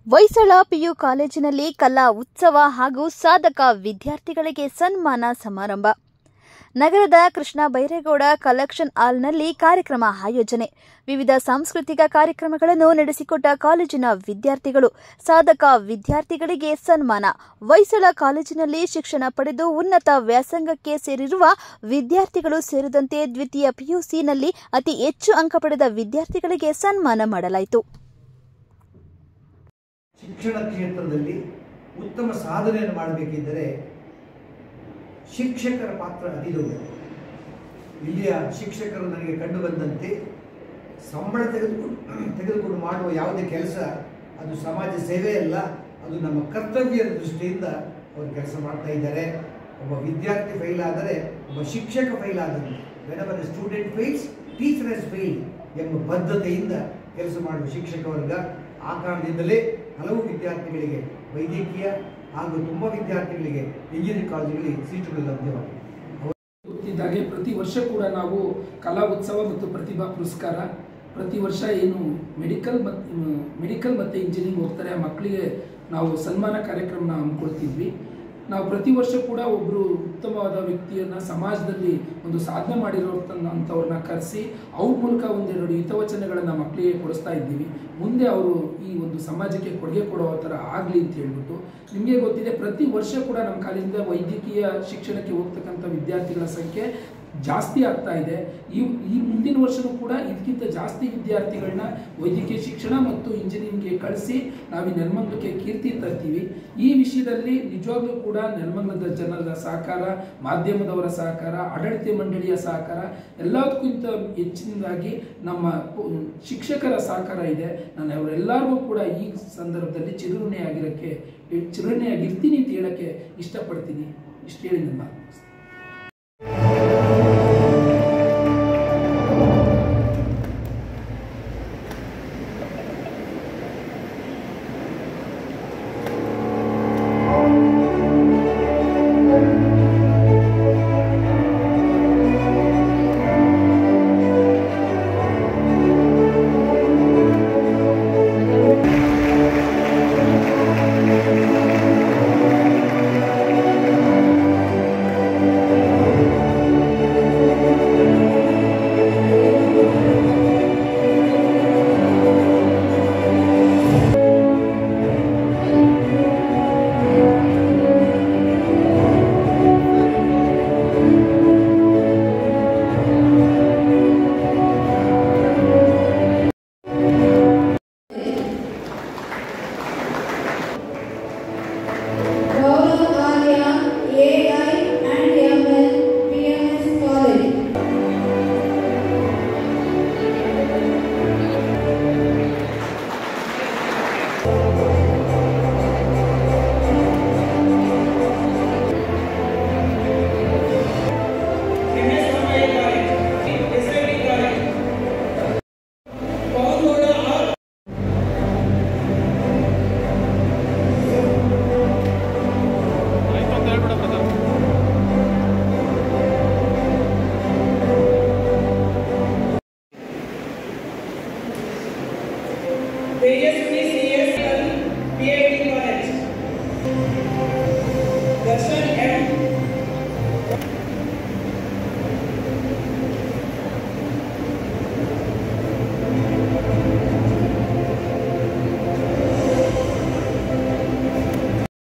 Hoysala PU ಕಾಲೇಜಿನಲ್ಲಿ ಕಲಾ ಉತ್ಸವ ಹಾಗೂ ಸಾಧಕ ವಿದ್ಯಾರ್ಥಿಗಳಿಗೆ ಸನ್ಮಾನ ಸಮಾರಂಭ. ನಗರದ ಕೃಷ್ಣ ಬೈರೇಗೌಡ ಕಲೆಕ್ಷನ್ ಹಾಲ್ನಲ್ಲಿ ಕಾರ್ಯಕ್ರಮ ಆಯೋಜನೆ. ವಿವಿಧ ಸಾಂಸ್ಕೃತಿಕ ಕಾರ್ಯಕ್ರಮಗಳನ್ನು ನಡೆಸಿಕೊಟ್ಟ ಕಾಲೇಜಿನ ವಿದ್ಯಾರ್ಥಿಗಳು, ಸಾಧಕ ವಿದ್ಯಾರ್ಥಿಗಳಿಗೆ ಸನ್ಮಾನ. ಹೊಯ್ಸಳ ಕಾಲೇಜಿನಲ್ಲಿ ಶಿಕ್ಷಣ ಪಡೆದು ಉನ್ನತ ವ್ಯಾಸಂಗಕ್ಕೆ ಸೇರಿರುವ ವಿದ್ಯಾರ್ಥಿಗಳು ಸೇರಿದಂತೆ ದ್ವಿತೀಯ ಪಿಯುಸಿನಲ್ಲಿ ಅತಿ ಹೆಚ್ಚು ಅಂಕ ಪಡೆದ ವಿದ್ಯಾರ್ಥಿಗಳಿಗೆ ಸನ್ಮಾನ ಮಾಡಲಾಯಿತು. ಶಿಕ್ಷಣ ಕ್ಷೇತ್ರದಲ್ಲಿ ಉತ್ತಮ ಸಾಧನೆಯನ್ನು ಮಾಡಬೇಕಿದ್ದರೆ ಶಿಕ್ಷಕರ ಪಾತ್ರ ಅತಿ ದೊಡ್ಡ. ಇಲ್ಲಿಯ ಶಿಕ್ಷಕರು ನನಗೆ ಕಂಡು ಬಂದಂತೆ ಸಂಬಳ ತೆಗೆದುಕೊಂಡು ಮಾಡುವ ಯಾವುದೇ ಕೆಲಸ ಅದು ಸಮಾಜ ಸೇವೆ ಅಲ್ಲ, ಅದು ನಮ್ಮ ಕರ್ತವ್ಯದ ದೃಷ್ಟಿಯಿಂದ ಅವರು ಕೆಲಸ ಮಾಡ್ತಾ ಇದ್ದಾರೆ. ಒಬ್ಬ ವಿದ್ಯಾರ್ಥಿ ಫೈಲ್ ಆದರೆ ಒಬ್ಬ ಶಿಕ್ಷಕ ಫೈಲ್ ಆದಂತೆ, whenever student files teacher has filed ಎಂಬ ಬದ್ಧತೆಯಿಂದ ಕೆಲಸ ಮಾಡುವ ಶಿಕ್ಷಕ ವರ್ಗ. ಆ ಕಾರಣದಿಂದಲೇ ಹಲವು ವಿದ್ಯಾರ್ಥಿಗಳಿಗೆ ವೈದ್ಯಕೀಯ ಹಾಗೂ ತುಂಬ ವಿದ್ಯಾರ್ಥಿಗಳಿಗೆ ಇಂಜಿನಿಯರಿಂಗ್ ಕಾಲೇಜುಗಳಲ್ಲಿ ಸೀಟುಗಳು ಲಭ್ಯವಾಗಿವೆ. ಪ್ರತಿ ವರ್ಷ ಕೂಡ ನಾವು ಕಲಾ ಉತ್ಸವ ಮತ್ತು ಪ್ರತಿಭಾ ಪುರಸ್ಕಾರ, ಪ್ರತಿ ವರ್ಷ ಏನು ಮೆಡಿಕಲ್ ಮತ್ತು ಇಂಜಿನಿಯರಿಂಗ್ ಹೋಗ್ತಾರೆ ಆ ಮಕ್ಕಳಿಗೆ ನಾವು ಸನ್ಮಾನ ಕಾರ್ಯಕ್ರಮನ ಹಮ್ಮಿಕೊಳ್ತಿದ್ವಿ. ನಾವು ಪ್ರತಿ ವರ್ಷ ಕೂಡ ಒಬ್ಬರು ಉತ್ತಮವಾದ ವ್ಯಕ್ತಿಯನ್ನು ಸಮಾಜದಲ್ಲಿ ಒಂದು ಸಾಧನೆ ಮಾಡಿರೋಂಥವ್ರನ್ನ ಕರೆಸಿ ಅವ್ರ ಮೂಲಕ ಒಂದೆರಡು ಹಿತವಚನಗಳನ್ನು ಮಕ್ಕಳಿಗೆ ಕೊಡಿಸ್ತಾ ಇದ್ದೀವಿ. ಮುಂದೆ ಅವರು ಈ ಒಂದು ಸಮಾಜಕ್ಕೆ ಕೊಡುಗೆ ಕೊಡೋ ಥರ ಆಗಲಿ ಅಂತ ಹೇಳ್ಬಿಟ್ಟು. ನಿಮಗೆ ಗೊತ್ತಿದೆ, ಪ್ರತಿ ವರ್ಷ ಕೂಡ ನಮ್ಮ ಕಾಲೇಜಿಂದ ವೈದ್ಯಕೀಯ ಶಿಕ್ಷಣಕ್ಕೆ ಹೋಗ್ತಕ್ಕಂಥ ವಿದ್ಯಾರ್ಥಿಗಳ ಸಂಖ್ಯೆ ಜಾಸ್ತಿ ಆಗ್ತಾ ಇದೆ. ಈ ಮುಂದಿನ ವರ್ಷವೂ ಕೂಡ ಇದಕ್ಕಿಂತ ಜಾಸ್ತಿ ವಿದ್ಯಾರ್ಥಿಗಳನ್ನ ವೈದ್ಯಕೀಯ ಶಿಕ್ಷಣ ಮತ್ತು ಇಂಜಿನಿಯರಿಂಗ್ಗೆ ಕಳಿಸಿ ನಾವು ಈ ನೆಲಮಂಗಲಕ್ಕೆ ಕೀರ್ತಿ ತರ್ತೀವಿ. ಈ ವಿಷಯದಲ್ಲಿ ನಿಜವಾಗ್ಲೂ ಕೂಡ ನೆಲಮಂಗಲದ ಜನರ ಸಹಕಾರ, ಮಾಧ್ಯಮದವರ ಸಹಕಾರ, ಆಡಳಿತ ಮಂಡಳಿಯ ಸಹಕಾರ, ಎಲ್ಲದಕ್ಕಿಂತ ಹೆಚ್ಚಿನದಾಗಿ ನಮ್ಮ ಶಿಕ್ಷಕರ ಸಹಕಾರ ಇದೆ. ನಾನು ಅವರೆಲ್ಲರಿಗೂ ಕೂಡ ಈ ಸಂದರ್ಭದಲ್ಲಿ ಚಿರಋಣಿಯಾಗಿರ್ತೀನಿ ಅಂತ ಹೇಳಕ್ಕೆ ಇಷ್ಟಪಡ್ತೀನಿ. ಇಷ್ಟು ಹೇಳಿ ನನ್ನ ಮಾತು. various